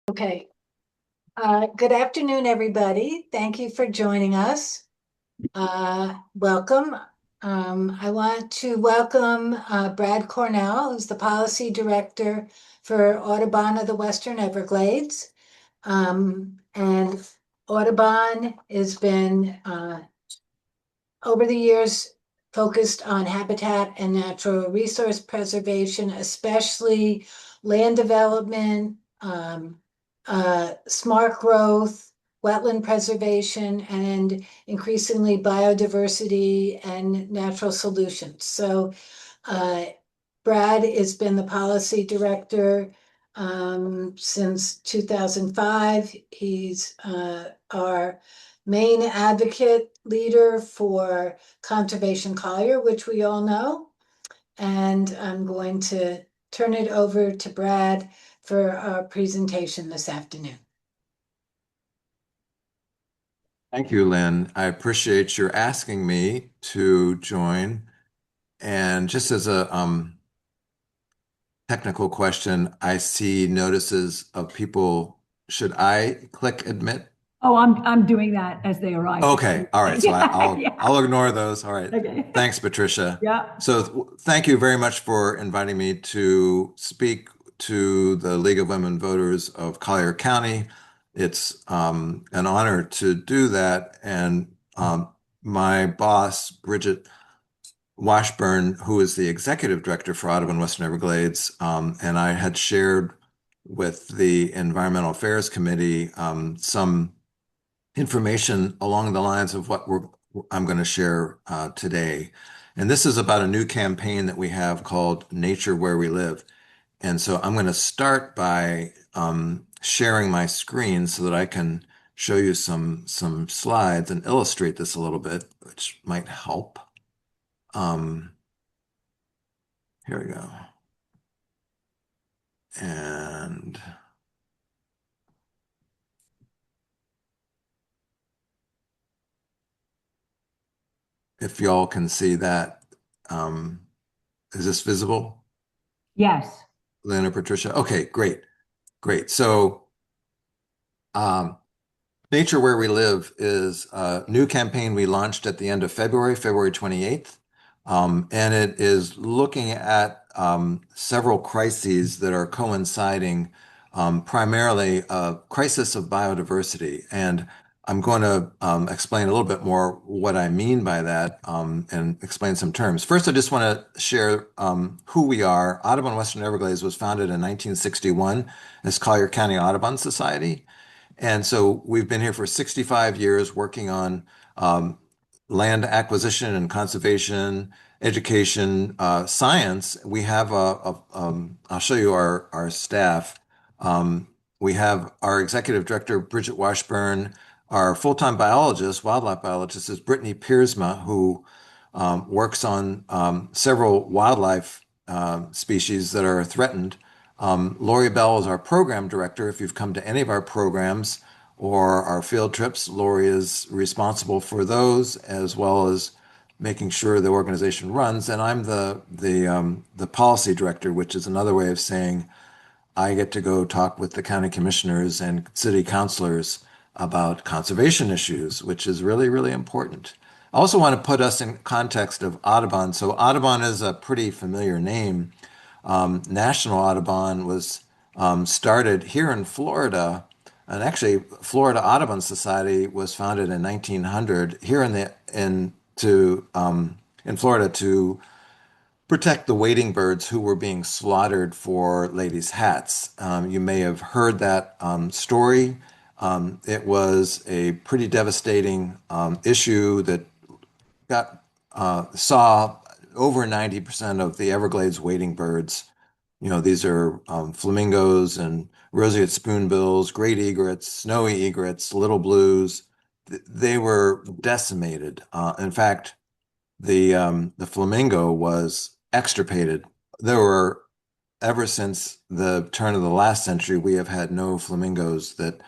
Okay. Good afternoon, everybody. Thank you for joining us. Welcome. I want to welcome Brad Cornell, who's the Policy Director for Audubon of the Western Everglades. And Audubon has been, over the years, focused on habitat and natural resource preservation, especially land development, smart growth, wetland preservation, and increasingly biodiversity and natural solutions. So Brad has been the policy director since 2005. He's our main advocate leader for conservation collier, which we all know. And I'm going to turn it over to Brad for our presentation this afternoon. Thank you, Lynn. I appreciate your asking me to join. And just as a technical question, I see notices of people. Should I click admit? Oh, I'm doing that as they arrive. Okay, all right. So I'll Yeah. I'll ignore those. All right. Okay. Thanks, Patricia. Yeah. So thank you very much for inviting me to speak to the League of Women Voters of Collier County. It's an honor to do that. And my boss, Bridget Washburn, who is the executive director for Audubon Western Everglades, and I had shared with the Environmental Affairs Committee some information along the lines of what I'm going to share today. And this is about a new campaign that we have called Nature Where We Live. And so I'm going to start by sharing my screen so that I can show you some slides and illustrate this a little bit, which might help. Here we go. And if y'all can see that, is this visible? Yes. Lynn or Patricia? Okay, great. Great. So, Nature Where We Live is a new campaign we launched at the end of February, February 28th. And it is looking at several crises that are coinciding, primarily a crisis of biodiversity. And I'm going to explain a little bit more what I mean by that and explain some terms. First, I just want to share who we are. Audubon Western Everglades was founded in 1961 as Collier County Audubon Society. And so we've been here for 65 years working on land acquisition and conservation, education, science. We have I'll show you our staff. We have our executive director, Bridget Washburn. Our full-time biologist, wildlife biologist, is Brittany Piersma, who works on several wildlife species that are threatened. Lori Bell is our program director. If you've come to any of our programs or our field trips, Lori is responsible for those as well as making sure the organization runs. And I'm the policy director, which is another way of saying I get to go talk with the county commissioners and city councilors about conservation issues, which is really, really important. I also want to put us in context of Audubon. So Audubon is a pretty familiar name. National Audubon was started here in Florida, and actually Florida Audubon Society was founded in 1900 here in Florida to protect the wading birds who were being slaughtered for ladies' hats. You may have heard that story. It was a pretty devastating issue that saw over 90% of the Everglades wading birds. You know, these are flamingos and roseate spoonbills, great egrets, snowy egrets, little blues. They were decimated. In fact, the flamingo was extirpated. There were, ever since the turn of the last century, we have had no flamingos that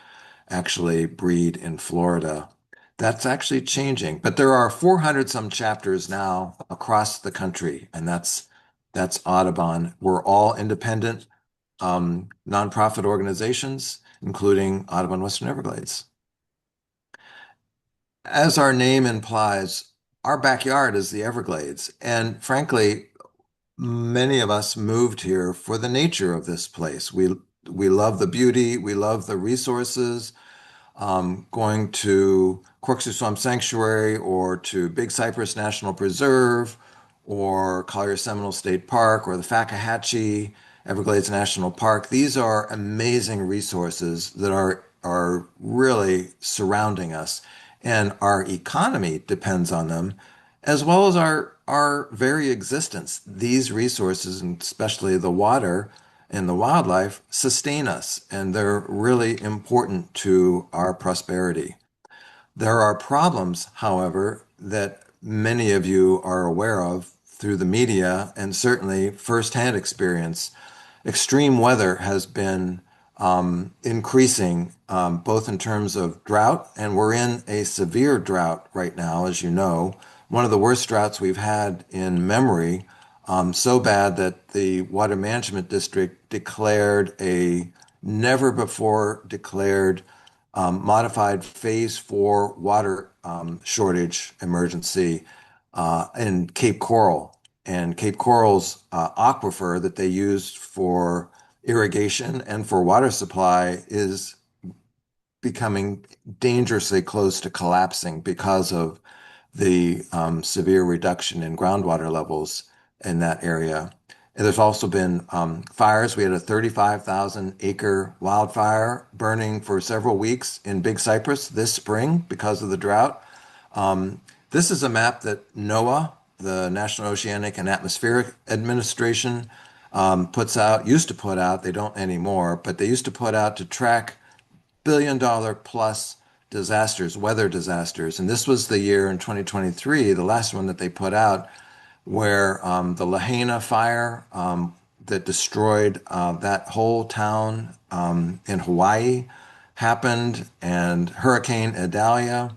actually breed in Florida. That's actually changing, but there are 400 some chapters now across the country, and that's Audubon. We're all independent. nonprofit organizations, including Audubon Western Everglades. As our name implies, our backyard is the Everglades. And frankly, many of us moved here for the nature of this place. We love the beauty, we love the resources, going to Corkscrew Swamp Sanctuary or to Big Cypress National Preserve or Collier Seminole State Park or the Fakahatchee Everglades National Park. These are amazing resources that are really surrounding us, and our economy depends on them, as well as our very existence. These resources, and especially the water, and the wildlife sustain us, and they're really important to our prosperity. There are problems, however, that many of you are aware of through the media and certainly firsthand experience. Extreme weather has been increasing, both in terms of drought, and we're in a severe drought right now, as you know, one of the worst droughts we've had in memory, so bad that the Water Management District declared a never before declared modified phase 4 water shortage emergency in Cape Coral. And Cape Coral's aquifer that they use for irrigation and for water supply is becoming dangerously close to collapsing because of the severe reduction in groundwater levels in that area. And there's also been fires. We had a 35,000 acre wildfire burning for several weeks in Big Cypress this spring because of the drought. This is a map that NOAA, the National Oceanic and Atmospheric Administration, used to put out, they don't anymore, but they used to put out to track billion-dollar plus disasters, weather disasters. And this was the year in 2023, the last one that they put out, where the Lahaina fire that destroyed that whole town in Hawaii happened, and Hurricane Idalia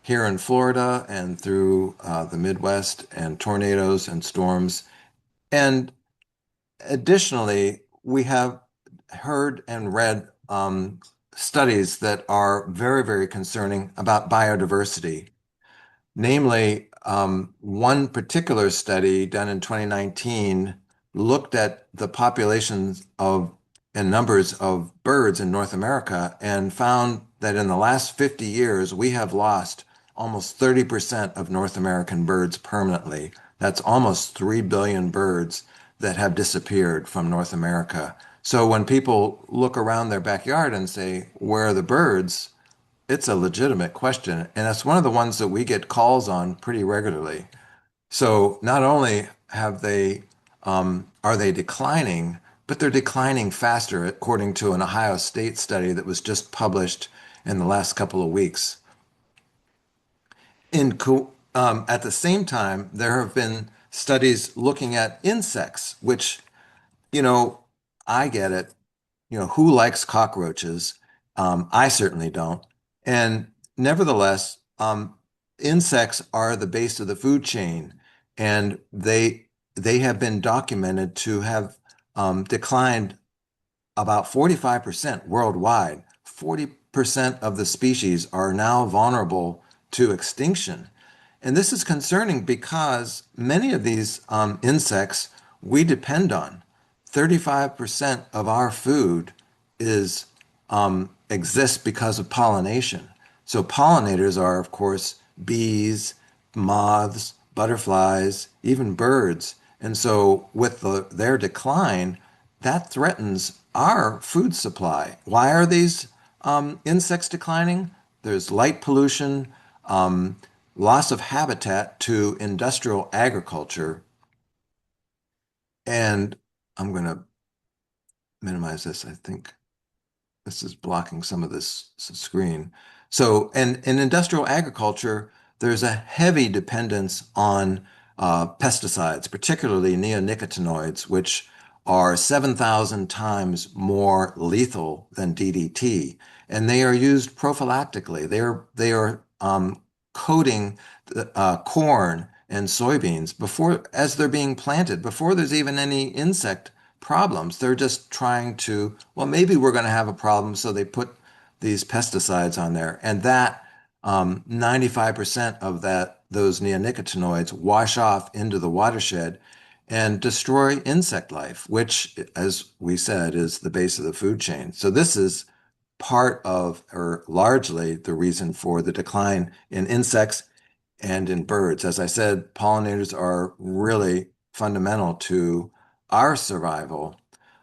here in Florida and through the Midwest, and tornadoes and storms. And additionally, we have heard and read studies that are very, very concerning about biodiversity. Namely, one particular study done in 2019 looked at the populations of and numbers of birds in North America and found that in the last 50 years, we have lost almost 30% of North American birds permanently. That's almost 3 billion birds that have disappeared from North America. So when people look around their backyard and say, where are the birds? It's a legitimate question. And it's one of the ones that we get calls on pretty regularly. So not only are they declining, but they're declining faster, according to an Ohio State study that was just published in the last couple of weeks. At the same time, there have been studies looking at insects, which, you know, I get it. Who likes cockroaches? I certainly don't. And nevertheless, insects are the base of the food chain, and they have been documented to have declined about 45% worldwide. 40% of the species are now vulnerable to extinction. And this is concerning because many of these insects we depend on. 35% of our food is exists because of pollination. So pollinators are, of course, bees, moths, butterflies, even birds. And so with their decline, that threatens our food supply. Why are these insects declining? There's light pollution, loss of habitat to industrial agriculture. And I'm going to minimize this. I think this is blocking some of this screen. So, and in industrial agriculture, there's a heavy dependence on pesticides, particularly neonicotinoids, which are 7,000 times more lethal than DDT, and they are used prophylactically. They are coating corn and soybeans as they're being planted, before there's even any insect problems. They're just trying to, well, maybe we're going to have a problem, so they put these pesticides on there, and that 95% of those neonicotinoids wash off into the watershed and destroy insect life, which, as we said, is the base of the food chain. So this is part of, or largely, the reason for the decline in insects and in birds. As I said, pollinators are really fundamental to our survival.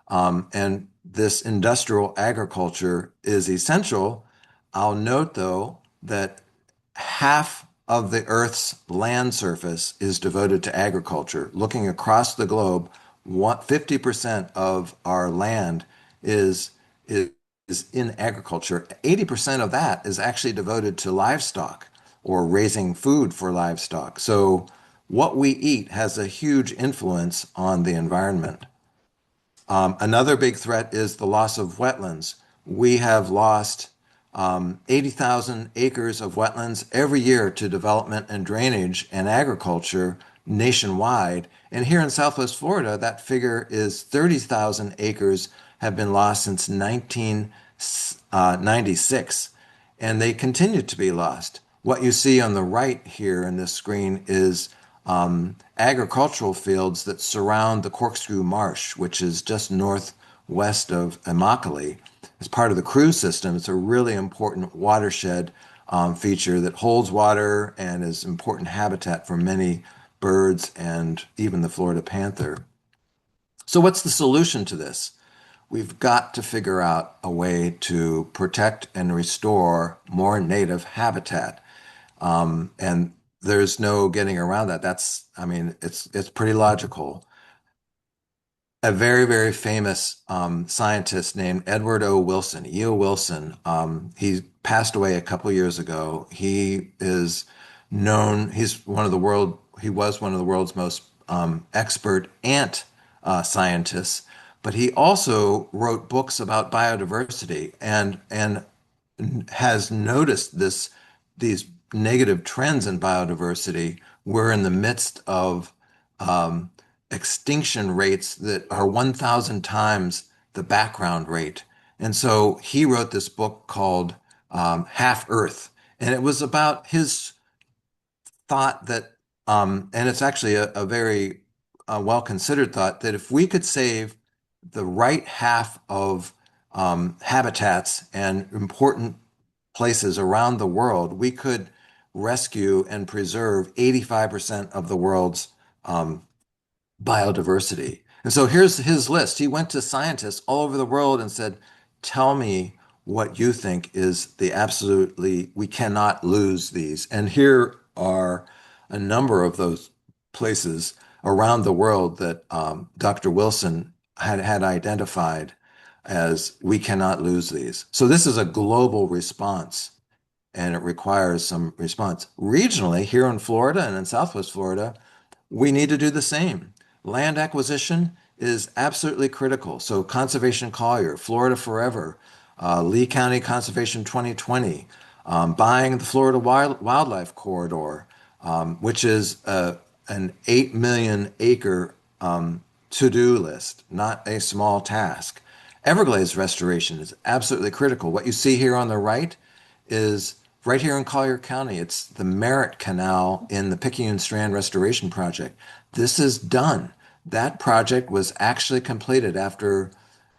And this industrial agriculture is essential. I'll note, though, that half of the Earth's land surface is devoted to agriculture. Looking across the globe, 50% of our land is, is, is in agriculture. 80% of that is actually devoted to livestock or raising food for livestock. So what we eat has a huge influence on the environment. Another big threat is the loss of wetlands. We have lost 80,000 acres of wetlands every year to development and drainage and agriculture nationwide. And here in Southwest Florida, that figure is 30,000 acres have been lost since 1996, and they continue to be lost. What you see on the right here in this screen is agricultural fields that surround the Corkscrew Marsh, which is just northwest of Immokalee. As part of the cruise system, it's a really important watershed feature that holds water and is important habitat for many birds and even the Florida panther. So what's the solution to this? We've got to figure out a way to protect and restore more native habitat. And there's no getting around that. It's pretty logical. A very, very famous scientist named Edward O. Wilson, E.O. Wilson, he passed away a couple years ago. He is known, he was one of the world's most expert ant scientists, but he also wrote books about biodiversity and has noticed these negative trends in biodiversity. We're in the midst of extinction rates that are 1,000 times the background rate. And so he wrote this book called Half Earth. And it was about his thought that, and it's actually a very well considered thought, that if we could save the right half of habitats and important places around the world, we could rescue and preserve 85% of the world's biodiversity. And so here's his list. He went to scientists all over the world and said, tell me what you think is we cannot lose these. And here are a number of those places around the world that Dr. Wilson had identified as we cannot lose these. So this is a global response, and it requires some response. Regionally, here in Florida and in Southwest Florida, we need to do the same. Land acquisition is absolutely critical. So Conservation Collier, Florida Forever, Lee County Conservation 2020, buying the Florida Wildlife Corridor, which is an 8 million acre to-do list, not a small task. Everglades restoration is absolutely critical. What you see here on the right is right here in Collier County. It's the Merritt Canal in the Picayune Strand Restoration Project. This is done. That project was actually completed after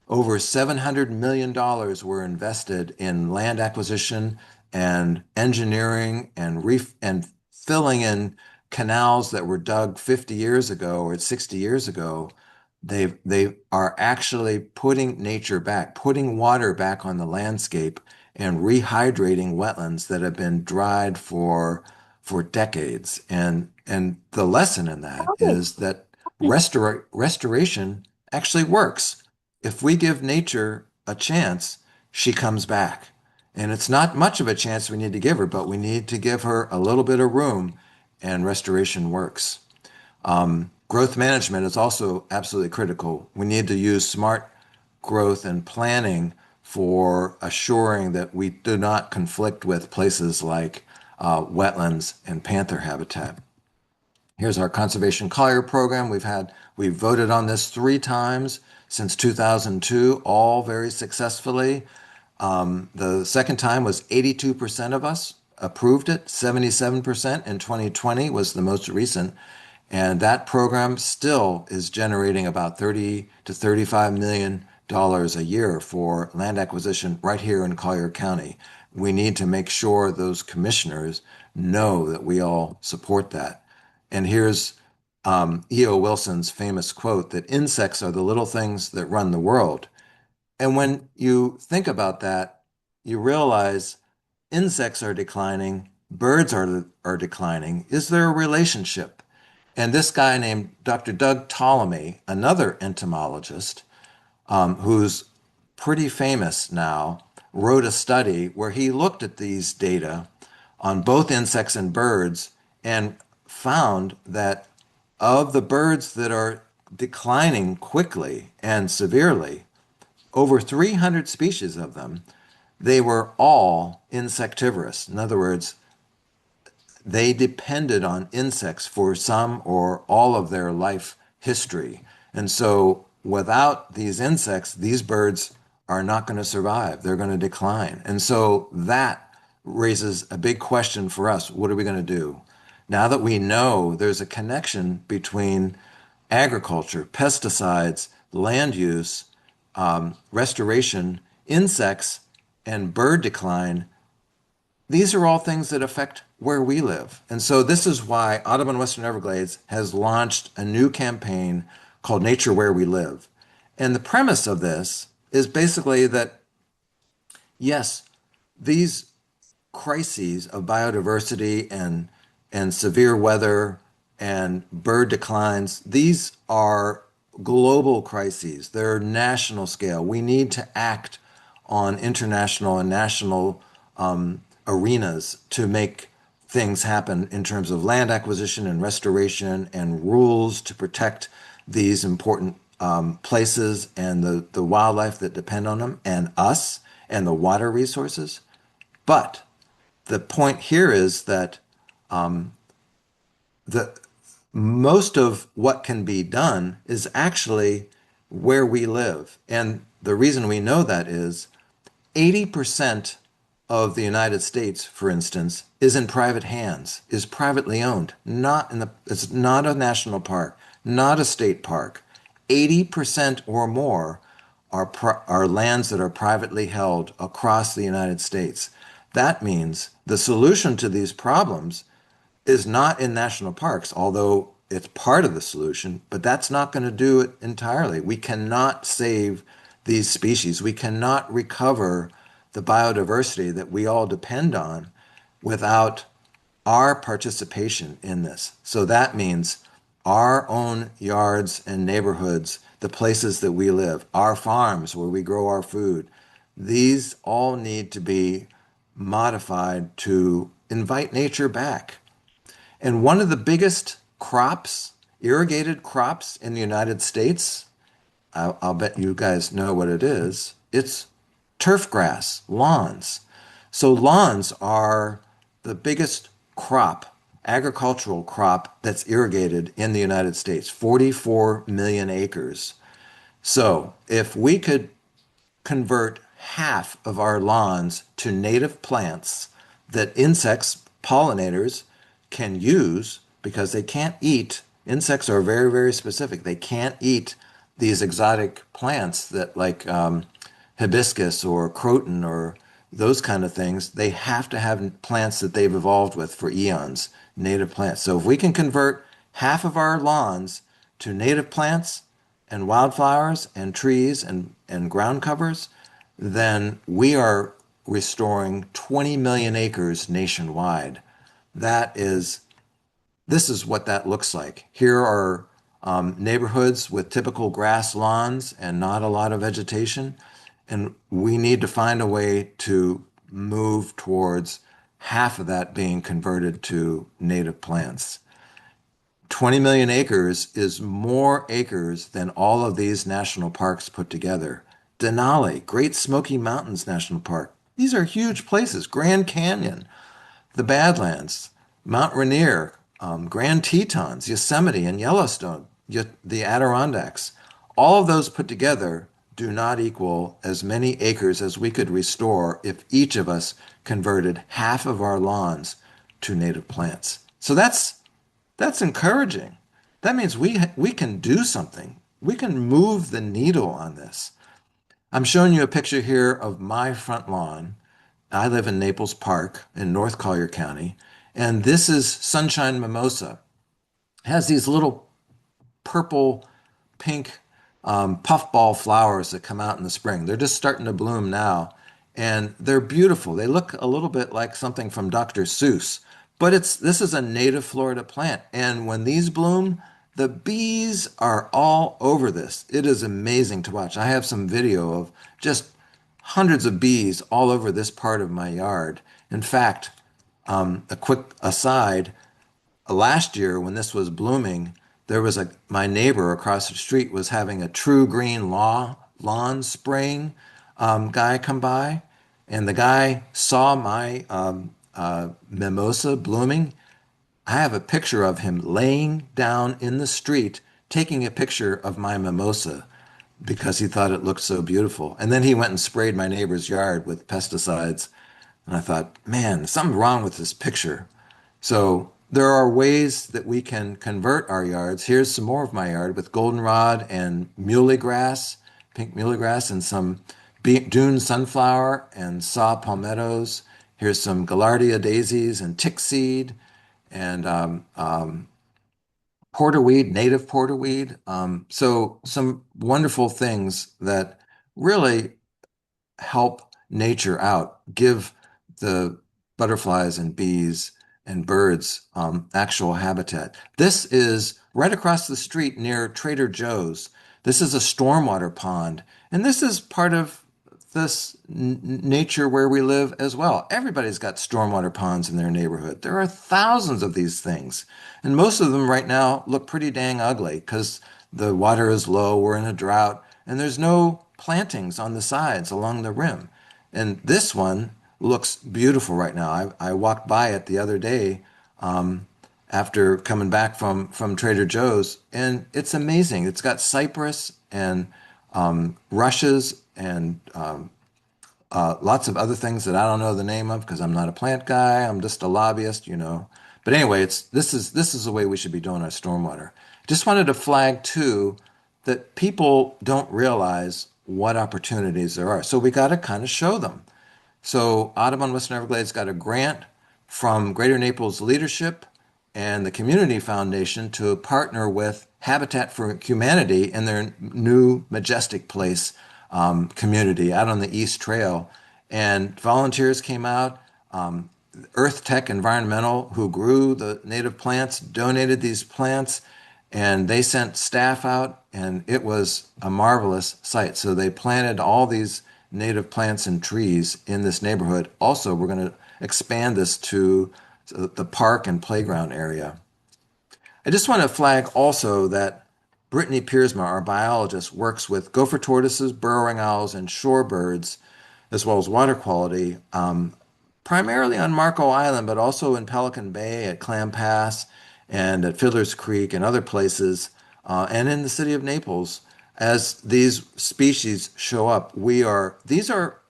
over $700 million were invested in land acquisition and engineering and filling in canals that were dug 50 years ago or 60 years ago. They are actually putting nature back, putting water back on the landscape and rehydrating wetlands that have been dried for decades. And the lesson in that is that restoration actually works. If we give nature a chance, she comes back. And it's not much of a chance we need to give her, but we need to give her a little bit of room, and restoration works. Growth management is also absolutely critical. We need to use smart growth and planning for assuring that we do not conflict with places like wetlands and panther habitat. Here's our Conservation Collier program. We've voted on this 3 times since 2002, all very successfully. The second time was 82% of us approved it, 77% in 2020 was the most recent. And that program still is generating about 30 to 35 million dollars a year for land acquisition right here in Collier County. We need to make sure those commissioners know that we all support that. And here's E.O. Wilson's famous quote that insects are the little things that run the world. And when you think about that, you realize insects are declining, birds are declining. Is there a relationship? And this guy named Dr. Doug Ptolemy, another entomologist, who's pretty famous now, wrote a study where he looked at these data on both insects and birds and found that of the birds that are declining quickly and severely, over 300 species of them, they were all insectivorous. In other words, they depended on insects for some or all of their life history. And so without these insects, these birds are not going to survive. They're going to decline. And so that raises a big question for us. What are we going to do? Now that we know there's a connection between agriculture, pesticides, land use, restoration, insects, and bird decline, these are all things that affect where we live. And so this is why Audubon Western Everglades has launched a new campaign called Nature Where We Live. And the premise of this is basically that, yes, these crises of biodiversity and severe weather and bird declines, these are global crises. They're national scale. We need to act on international and national arenas to make things happen in terms of land acquisition and restoration and rules to protect these important places and the wildlife that depend on them and us and the water resources. But the point here is that the most of what can be done is actually where we live. And the reason we know that is 80% of the United States, for instance, is in private hands, is privately owned, it's not a national park, not a state park. 80% or more are lands that are privately held across the United States. That means the solution to these problems is not in national parks, although it's part of the solution, but that's not going to do it entirely. We cannot save these species. We cannot recover the biodiversity that we all depend on without our participation in this. So that means our own yards and neighborhoods, the places that we live, our farms where we grow our food, these all need to be modified to invite nature back. And one of the biggest crops, irrigated crops in the United States, I'll bet you guys know what it is. It's turf grass, lawns. So lawns are the biggest crop, agricultural crop that's irrigated in the United States, 44 million acres. So if we could convert half of our lawns to native plants that insects, pollinators, can use because they can't eat. Insects are very, very specific. They can't eat these exotic plants that like hibiscus or croton or those kind of things. They have to have plants that they've evolved with for eons, native plants. So if we can convert half of our lawns to native plants and wildflowers and trees and ground covers, then we are restoring 20 million acres nationwide. This is what that looks like. Here are neighborhoods with typical grass lawns and not a lot of vegetation. And we need to find a way to move towards half of that being converted to native plants. 20 million acres is more acres than all of these national parks put together. Denali, Great Smoky Mountains National Park. These are huge places. Grand Canyon, the Badlands, Mount Rainier, Grand Tetons, Yosemite and Yellowstone, the Adirondacks. all of those put together do not equal as many acres as we could restore if each of us converted half of our lawns to native plants. So that's encouraging. That means we can do something. We can move the needle on this. I'm showing you a picture here of my front lawn. I live in Naples Park in North Collier County, and this is sunshine mimosa. It has these little purple, pink puffball flowers that come out in the spring. They're just starting to bloom now, and they're beautiful. They look a little bit like something from Dr. Seuss, but this is a native Florida plant, and when these bloom, the bees are all over this. It is amazing to watch. I have some video of just hundreds of bees all over this part of my yard. In fact, a quick aside, last year when this was blooming, there was my neighbor across the street was having a True Green lawn spraying guy come by, and the guy saw my mimosa blooming. I have a picture of him laying down in the street taking a picture of my mimosa because he thought it looked so beautiful. And then he went and sprayed my neighbor's yard with pesticides. And I thought, man, something wrong with this picture. So there are ways that we can convert our yards. Here's some more of my yard with goldenrod and muley grass, pink muley grass, and some dune sunflower and saw palmettos. Here's some gaillardia daisies and tick seed and porterweed, native porterweed. So some wonderful things that really help nature out, give the butterflies and bees and birds actual habitat. This is right across the street near Trader Joe's. This is a stormwater pond, and this is part of this nature where we live as well. Everybody's got stormwater ponds in their neighborhood. There are thousands of these things, and most of them right now look pretty dang ugly because the water is low, we're in a drought, and there's no plantings on the sides along the rim. And this one looks beautiful right now. I walked by it the other day after coming back from Trader Joe's, and it's amazing. It's got cypress and rushes and lots of other things that I don't know the name of because I'm not a plant guy. I'm just a lobbyist. But anyway, this is the way we should be doing our stormwater. Just wanted to flag too that people don't realize what opportunities there are. So we got to kind of show them. So Audubon Western Everglades got a grant from Greater Naples Leadership and the Community Foundation to partner with Habitat for Humanity in their new Majestic Place community out on the East Trail. And volunteers came out. Earth Tech Environmental, who grew the native plants, donated these plants, and they sent staff out, and it was a marvelous sight. So they planted all these native plants and trees in this neighborhood. Also, we're going to expand this to the park and playground area. I just want to flag also that Brittany Piersma, our biologist, works with gopher tortoises, burrowing owls, and shorebirds, as well as water quality, primarily on Marco Island, but also in Pelican Bay, at Clam Pass, and at Fiddler's Creek and other places, and in the city of Naples. As these species show up, these are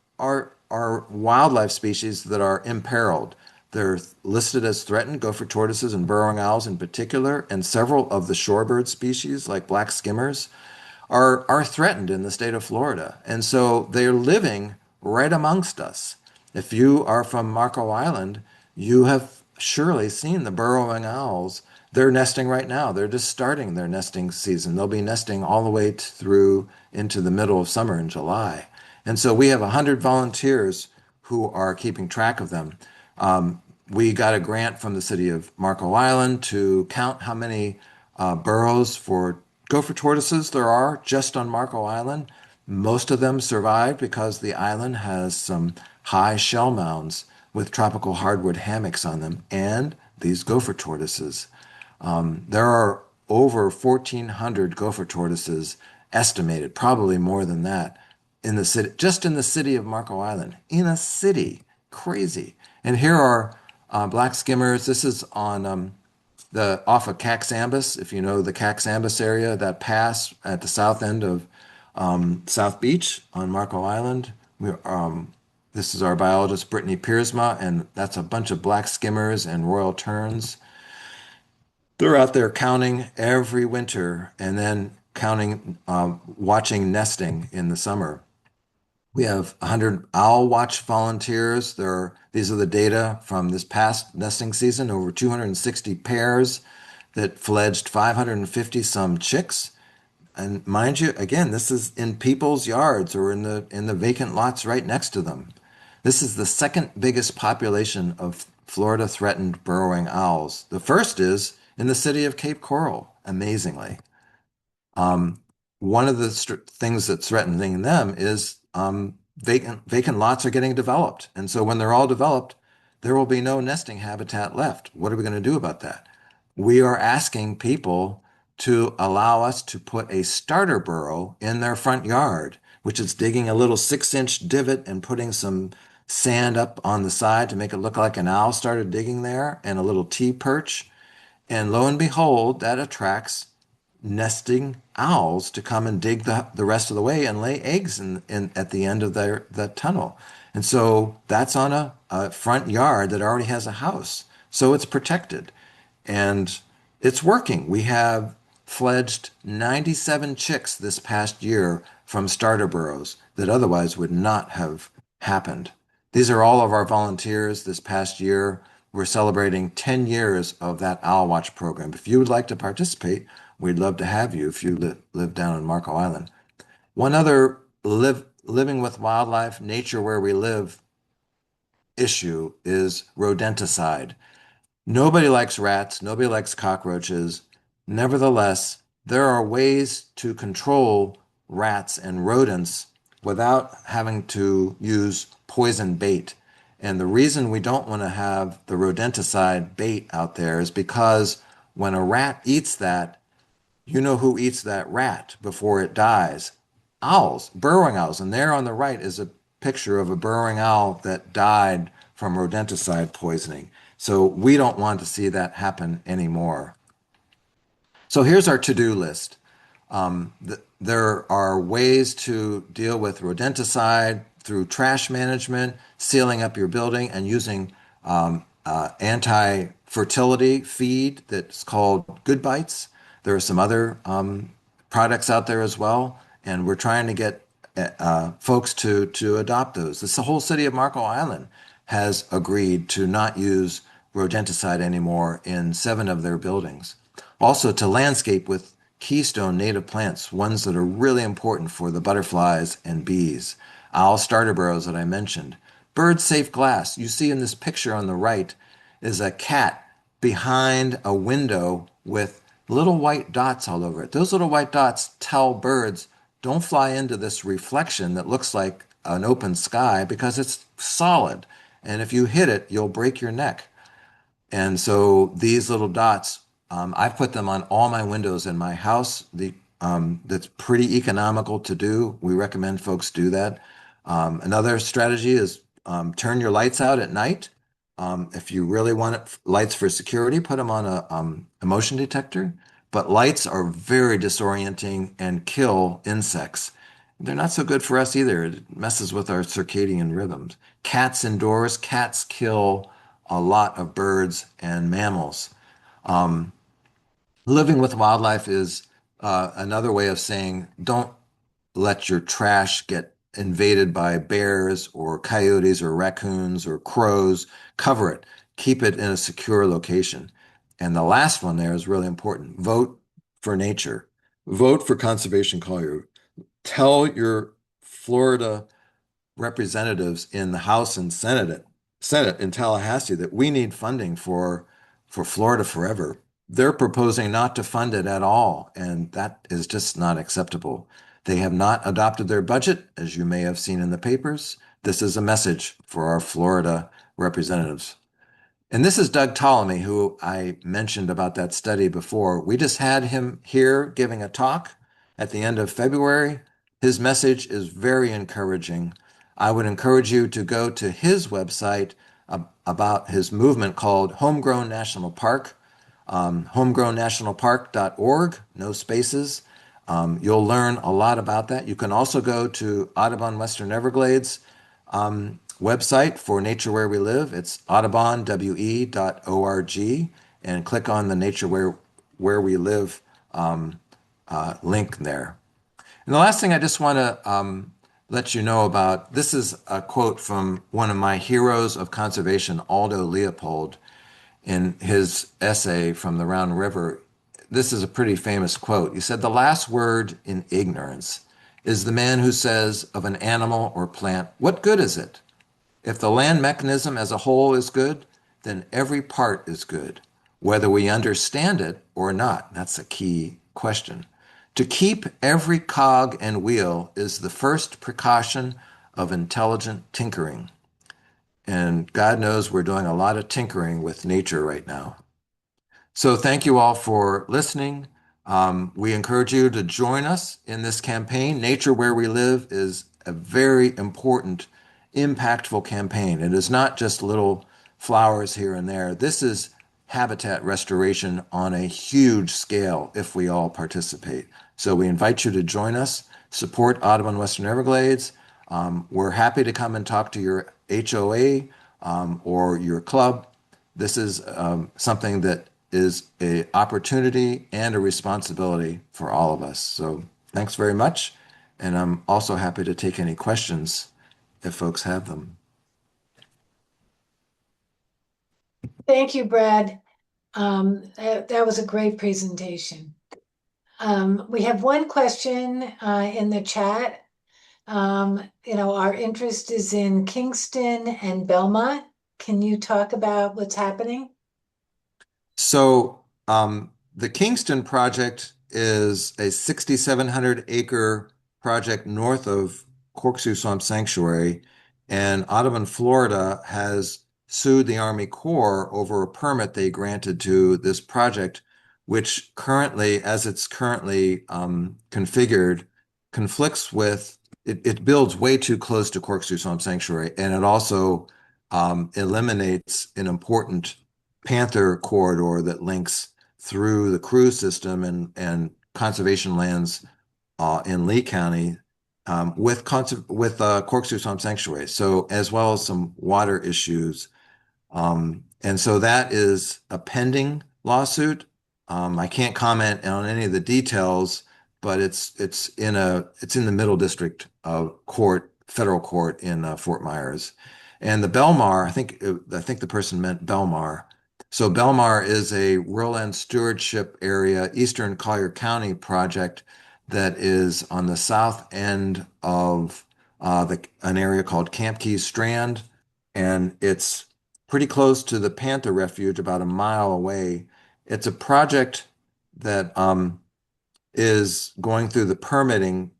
wildlife species that are imperiled. They're listed as threatened, gopher tortoises and burrowing owls in particular, and several of the shorebird species like black skimmers are threatened in the state of Florida. And so they're living right amongst us. If you are from Marco Island, you have surely seen the burrowing owls. They're nesting right now. They're just starting their nesting season. They'll be nesting all the way through into the middle of summer in July. And so we have 100 volunteers who are keeping track of them. We got a grant from the city of Marco Island to count how many burrows for gopher tortoises there are just on Marco Island. Most of them survived because the island has some high shell mounds with tropical hardwood hammocks on them and these gopher tortoises. There are over 1,400 gopher tortoises estimated, probably more than that, in the city, just in the city of Marco Island. In a city, crazy. And here are black skimmers. This the off of Caxambas, if you know the Caxambas area, that pass at the south end of South Beach on Marco Island. This is our biologist Brittany Piersma, and that's a bunch of black skimmers and royal terns. They're out there counting every winter and then counting, watching nesting in the summer. We have 100 owl watch volunteers. These are the data from this past nesting season, over 260 pairs that fledged 550 some chicks. And mind you, again, this is in people's yards or in the vacant lots right next to them. This is the second biggest population of Florida threatened burrowing owls. The first is in the city of Cape Coral, amazingly. Um, One of the things that's threatening them is vacant lots are getting developed, and so when they're all developed, there will be no nesting habitat left. What are we going to do about that? We are asking people to allow us to put a starter burrow in their front yard, which is digging a little 6-inch divot and putting some sand up on the side to make it look like an owl started digging there, and a little T perch. And lo and behold, that attracts nesting owls to come and dig the rest of the way and lay eggs at the end of that tunnel. And so that's on a front yard that already has a house. So it's protected. And it's working. We have fledged 97 chicks this past year from starter burrows that otherwise would not have happened. These are all of our volunteers this past year. We're celebrating 10 years of that Owl Watch program. If you would like to participate, we'd love to have you if you live down on Marco Island. One other living with wildlife, nature where we live issue is rodenticide. Nobody likes rats, nobody likes cockroaches. Nevertheless, there are ways to control rats and rodents without having to use poison bait. And the reason we don't want to have the rodenticide bait out there is because when a rat eats that, you know who eats that rat before it dies? Owls, burrowing owls. And there on the right is a picture of a burrowing owl that died from rodenticide poisoning. So we don't want to see that happen anymore. So here's our to-do list. There are ways to deal with rodenticide through trash management, sealing up your building, and using anti-fertility feed that's called Good Bites. There are some other products out there as well, and we're trying to get folks to adopt those. The whole city of Marco Island has agreed to not use rodenticide anymore in 7 of their buildings. Also, to landscape with keystone native plants, ones that are really important for the butterflies and bees. Owl starter burrows that I mentioned. Bird safe glass. You see in this picture on the right is a cat behind a window with little white dots all over it. Those little white dots tell birds, don't fly into this reflection that looks like an open sky because it's solid. And if you hit it, you'll break your neck. And so these little dots, I've put them on all my windows in my house. That's pretty economical to do. We recommend folks do that. Another strategy is turn your lights out at night. If you really want lights for security, put them on a motion detector. But lights are very disorienting and kill insects. They're not so good for us either. It messes with our circadian rhythms. Cats indoors, cats kill a lot of birds and mammals. Um, Living with wildlife is another way of saying don't let your trash get invaded by bears or coyotes or raccoons or crows. Cover it. Keep it in a secure location. And the last one there is really important. Vote for nature. Vote for Conservation Collier. Tell your Florida representatives in the House and Senate in Tallahassee that we need funding for Florida Forever. They're proposing not to fund it at all, and that is just not acceptable. They have not adopted their budget, as you may have seen in the papers. This is a message for our Florida representatives. And this is Doug Ptolemy, who I mentioned about that study before. We just had him here giving a talk at the end of February. His message is very encouraging. I would encourage you to go to his website about his movement called Homegrown National Park. homegrownnationalpark.org, no spaces. You'll learn a lot about that. You can also go to Audubon Western Everglades website for Nature Where We Live. It's audubonwe.org, and click on the Nature Where We Live link there. And the last thing I just want to let you know about, this is a quote from one of my heroes of conservation, Aldo Leopold, in his essay from the Round River. This is a pretty famous quote. He said, "The last word in ignorance is the man who says of an animal or plant, 'What good is it?' If the land mechanism as a whole is good, then every part is good, whether we understand it or not." That's a key question. To keep every cog and wheel is the first precaution of intelligent tinkering. And God knows we're doing a lot of tinkering with nature right now. So thank you all for listening. We encourage you to join us in this campaign. Nature Where We Live is a very important, impactful campaign. It is not just little flowers here and there. This is habitat restoration on a huge scale if we all participate. So we invite you to join us, support Audubon Western Everglades. We're happy to come and talk to your HOA or your club. This is something that is an opportunity and a responsibility for all of us. So thanks very much. And I'm also happy to take any questions if folks have them. Thank you, Brad. That was a great presentation. We have one question in the chat. Our interest is in Kingston and Belmont. Can you talk about what's happening? So the Kingston project is a 6,700 acre project north of Corkscrew Swamp Sanctuary, and Audubon, Florida has sued the Army Corps over a permit they granted to this project, which currently, as it's currently configured, conflicts with, it builds way too close to Corkscrew Swamp Sanctuary, and it also eliminates an important panther corridor that links through the cruise system and conservation lands in Lee County with Corkscrew Swamp Sanctuary. So as well as some water issues. And so that is a pending lawsuit. I can't comment on any of the details, but it's in the Middle District Court, federal court in Fort Myers. And the Belmar, I think the person meant Belmar. So Belmar is a rural land stewardship area, Eastern Collier County project that is on the south end of an area called Camp Keys Strand, and it's pretty close to the Panther Refuge, about a mile away. It's a project that is going through the permitting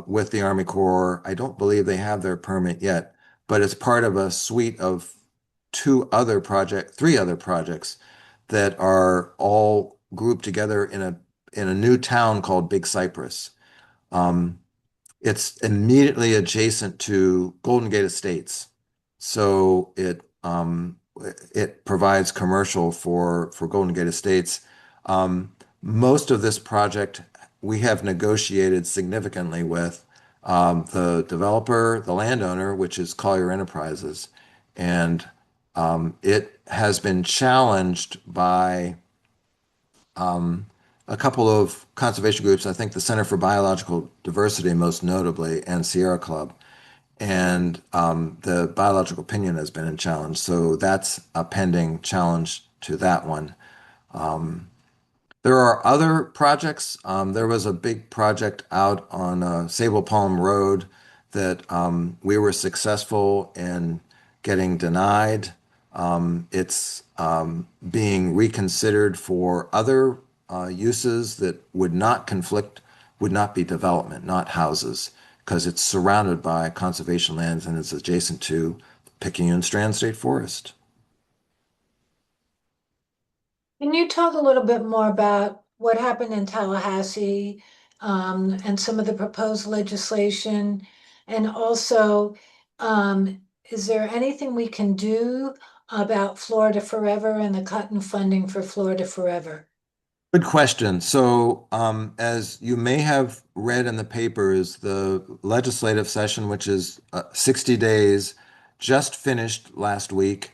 with the Army Corps. I don't believe they have their permit yet, but it's part of a suite of three other projects that are all grouped together in a new town called Big Cypress. It's immediately adjacent to Golden Gate Estates, so it provides commercial for Golden Gate Estates. Most of this project we have negotiated significantly with the developer, the landowner, which is Collier Enterprises, and it has been challenged by a couple of conservation groups. I think the Center for Biological Diversity, most notably, and Sierra Club. And the biological opinion has been in challenge. So that's a pending challenge to that one. There are other projects. There was a big project out on Sable Palm Road that we were successful in getting denied. It's being reconsidered for other uses that would not conflict, would not be development, not houses, because it's surrounded by conservation lands and it's adjacent to Picayune Strand State Forest. Can you talk a little bit more about what happened in Tallahassee and some of the proposed legislation? And also, is there anything we can do about Florida Forever and the cut in funding for Florida Forever? Good question. So, as you may have read in the papers, the legislative session, which is 60 days, just finished last week,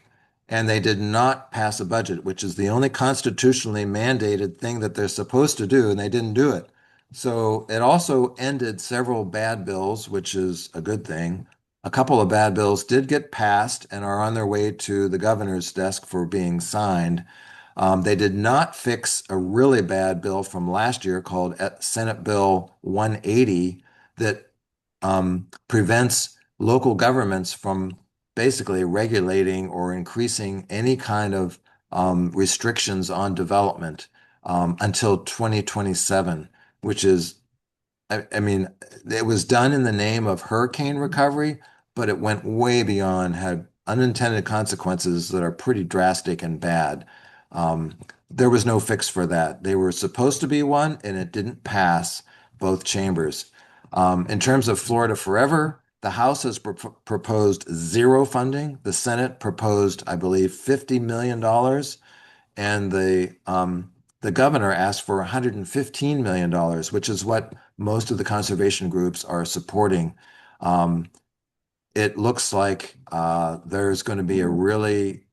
and they did not pass a budget, which is the only constitutionally mandated thing that they're supposed to do, and they didn't do it. So, it also ended several bad bills, which is a good thing. A couple of bad bills did get passed and are on their way to the governor's desk for being signed. They did not fix a really bad bill from last year called Senate Bill 180 that prevents local governments from basically regulating or increasing any kind of restrictions on development until 2027, which is I mean, it was done in the name of hurricane recovery, but it went way beyond, had unintended consequences that are pretty drastic and bad. Um, there was no fix for that. They were supposed to be one, and it didn't pass both chambers. In terms of Florida Forever, the House has proposed zero funding. The Senate proposed, I believe, $50 million and the governor asked for $115 million, which is what most of the conservation groups are supporting. Um, it looks like there's going to be a really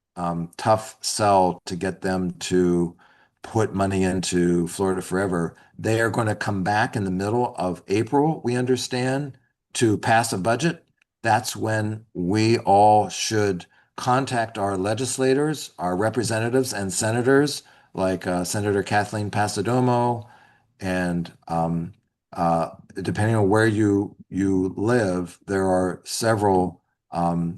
tough sell to get them to put money into Florida Forever. They are going to come back in the middle of April, we understand, to pass a budget. That's when we all should contact our legislators, our representatives and senators, like Senator Kathleen Passidomo, and depending on where you live, there are several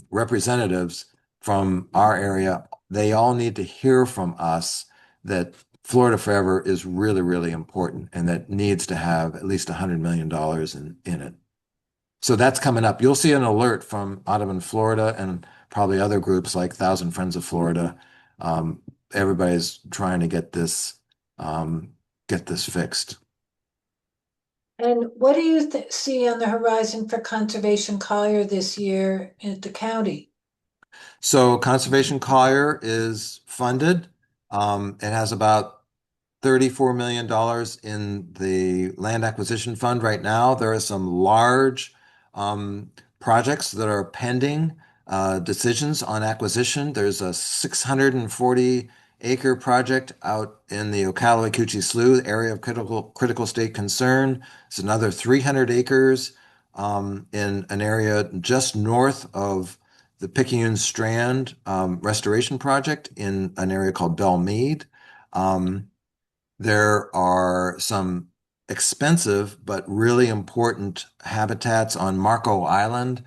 representatives from our area. They all need to hear from us that Florida Forever is really, really important and that needs to have at least $100 million in it. So that's coming up. You'll see an alert from Audubon, Florida, and probably other groups like Thousand Friends of Florida. Everybody's trying to get this fixed. And what do you see on the horizon for conservation collier this year at the county? So Conservation Collier is funded. It has about $34 million in the land acquisition fund right now. There are some large projects that are pending decisions on acquisition. There's a 640-acre project out in the Ocala-Coochie Slough area of critical state concern. It's another 300 acres in an area just north of the Picayune Strand restoration project in an area called Belle Meade. Um, there are some expensive but really important habitats on Marco Island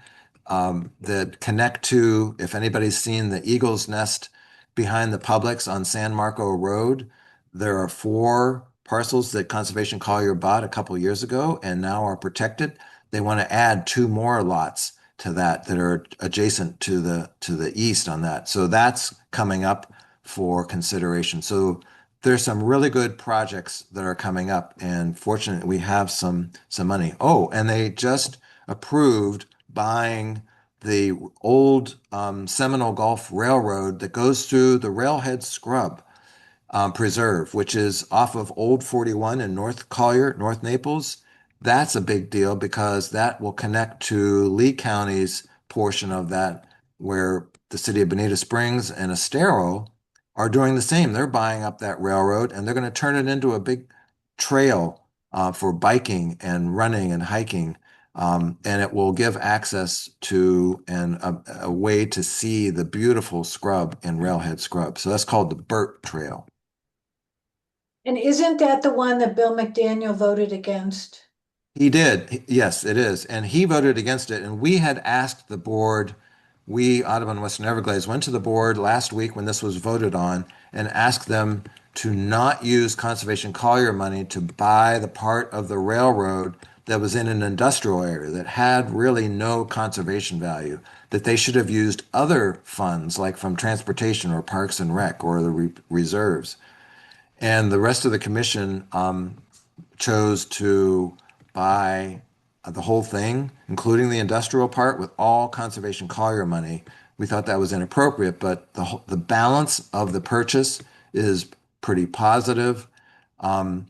that connect to, if anybody's seen the Eagle's Nest behind the Publix on San Marco Road, there are four parcels that Conservation Collier bought a couple years ago and now are protected. They want to add two more lots to that are adjacent to the east on that. So that's coming up for consideration. So there's some really good projects that are coming up, and fortunately, we have some money. Oh, and they just approved buying the old Seminole Gulf Railroad that goes through the Railhead Scrub Preserve, which is off of Old 41 in North Collier, North Naples. That's a big deal because that will connect to Lee County's portion of that, where the city of Bonita Springs and Estero are doing the same. They're buying up that railroad and they're going to turn it into a big trail for biking and running and hiking. And it will give access to a way to see the beautiful scrub in Railhead Scrub. So that's called the Burt Trail. And isn't that the one that Bill McDaniel voted against? He did. Yes, it is. And he voted against it. And we had asked the board, we, Audubon Western Everglades, went to the board last week when this was voted on and asked them to not use conservation collier money to buy the part of the railroad that was in an industrial area that had really no conservation value, that they should have used other funds like from transportation or parks and rec or the reserves. And the rest of the commission chose to buy the whole thing, including the industrial part, with all conservation Collier money. We thought that was inappropriate, but the balance of the purchase is pretty positive. Um,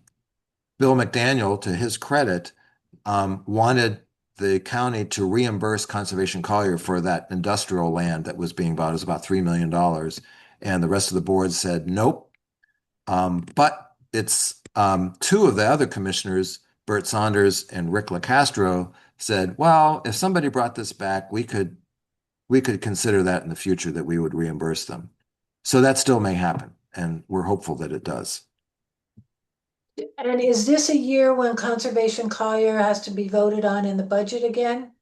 Bill McDaniel, to his credit, wanted the county to reimburse Conservation Collier for that industrial land that was being bought. It was about $3 million. And the rest of the board said, nope. But it's two of the other commissioners, Bert Saunders and Rick LaCastro, said, well, if somebody brought this back, we could consider that in the future that we would reimburse them. So that still may happen, and we're hopeful that it does. And is this a year when conservation Collier has to be voted on in the budget again?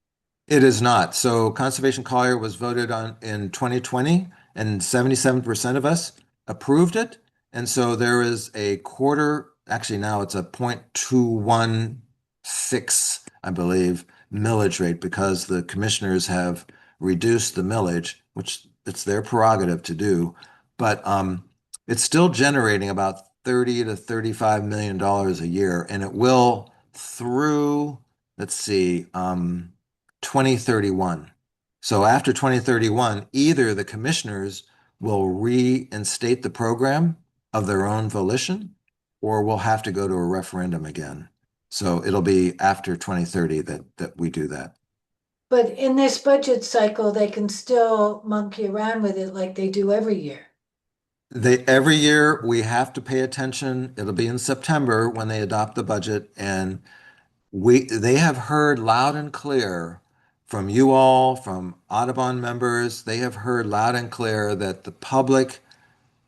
It is not. So Conservation Collier was voted on in 2020, and 77% of us approved it. And so there is a quarter, actually now it's a 0.216, I believe, millage rate because the commissioners have reduced the millage, which it's their prerogative to do. But it's still generating about 30 to 35 million dollars a year, and it will through, let's see, 2031. So after 2031, either the commissioners will reinstate the program of their own volition, or we'll have to go to a referendum again. So it'll be after 2030 that we do that. But in this budget cycle, they can still monkey around with it like they do every year. Every year we have to pay attention. It'll be in September when they adopt the budget, and they have heard loud and clear from you all, from Audubon members. They have heard loud and clear that the public,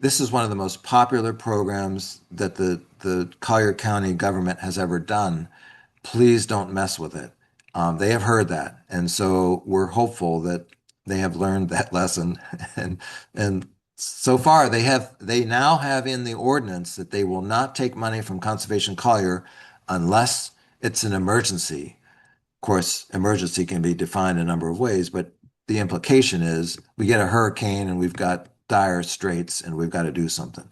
this is one of the most popular programs that the Collier County government has ever done. Please don't mess with it. They have heard that, and so we're hopeful that they have learned that lesson. and and so far they now have in the ordinance that they will not take money from Conservation Collier unless it's an emergency. Of course, emergency can be defined a number of ways, but the implication is we get a hurricane and we've got dire straits and we've got to do something.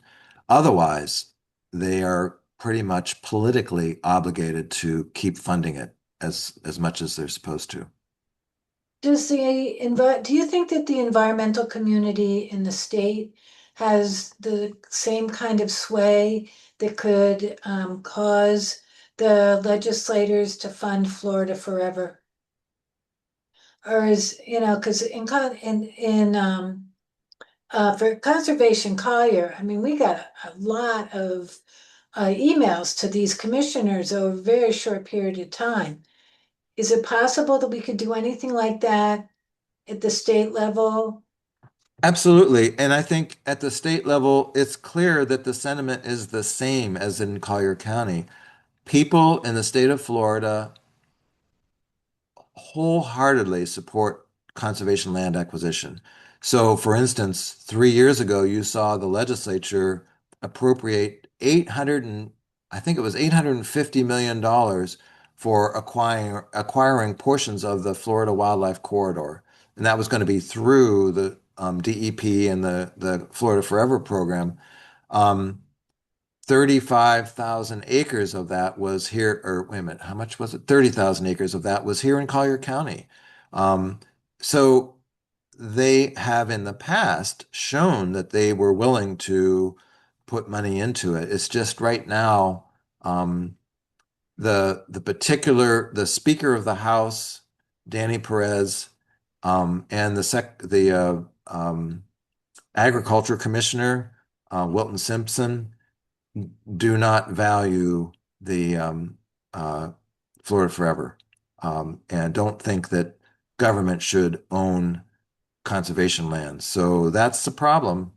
Otherwise, they are pretty much politically obligated to keep funding it as much as they're supposed to. Do you think that the environmental community in the state has the same kind of sway that could cause the legislators to fund Florida forever? Or is, because for Conservation Collier, I mean, we got a lot of emails to these commissioners over a very short period of time. Is it possible that we could do anything like that at the state level? Absolutely. And I think at the state level, it's clear that the sentiment is the same as in Collier County. People in the state of Florida wholeheartedly support conservation land acquisition. So, for instance, 3 years ago, you saw the legislature appropriate 800 and I think it was $850 million for acquiring portions of the Florida Wildlife Corridor. And that was going to be through the DEP and the Florida Forever program. Um, 35,000 acres of that was here, or wait a minute, how much was it? 30,000 acres of that was here in Collier County. Um, so they have in the past shown that they were willing to put money into it. It's just right now, the Speaker of the House, Danny Perez, and the Agriculture Commissioner, Wilton Simpson, do not value the Florida Forever, and don't think that government should own conservation land. So that's the problem.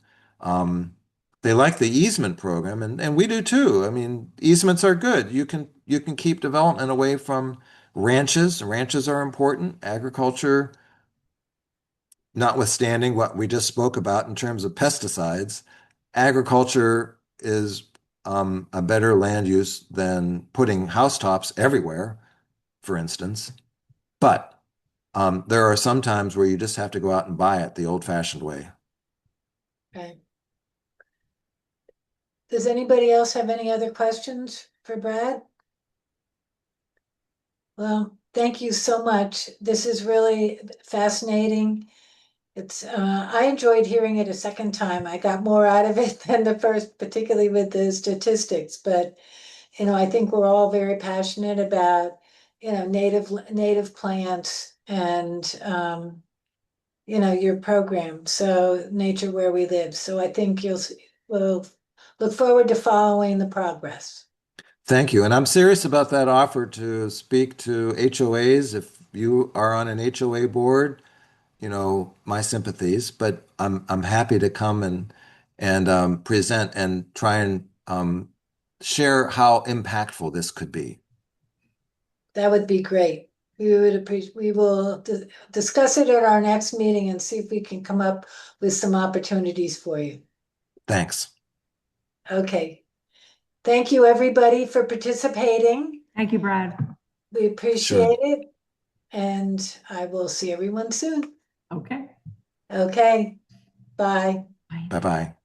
They like the easement program, and we do too. I mean, easements are good. You can keep development away from ranches. Ranches are important. Agriculture, notwithstanding what we just spoke about in terms of pesticides, agriculture is a better land use than putting housetops everywhere, for instance. But there are some times where you just have to go out and buy it the old-fashioned way. Okay. Does anybody else have any other questions for Brad? Well, Thank you so much. This is really fascinating. I enjoyed hearing it a second time. I got more out of it than the first, particularly with the statistics, but I think we're all very passionate about, native plants and, your program. So Nature Where We Live. So I think we'll look forward to following the progress. Thank you. And I'm serious about that offer to speak to HOAs. If you are on an HOA board, my sympathies, but I'm happy to come and present and try and share how impactful this could be. That would be great. We will discuss it at our next meeting and see if we can come up with some opportunities for you. Thanks. Okay. Thank you, everybody, for participating. Thank you, Brad. We appreciate it. And I will see everyone soon. Okay. Okay. Bye. Bye. Bye-bye.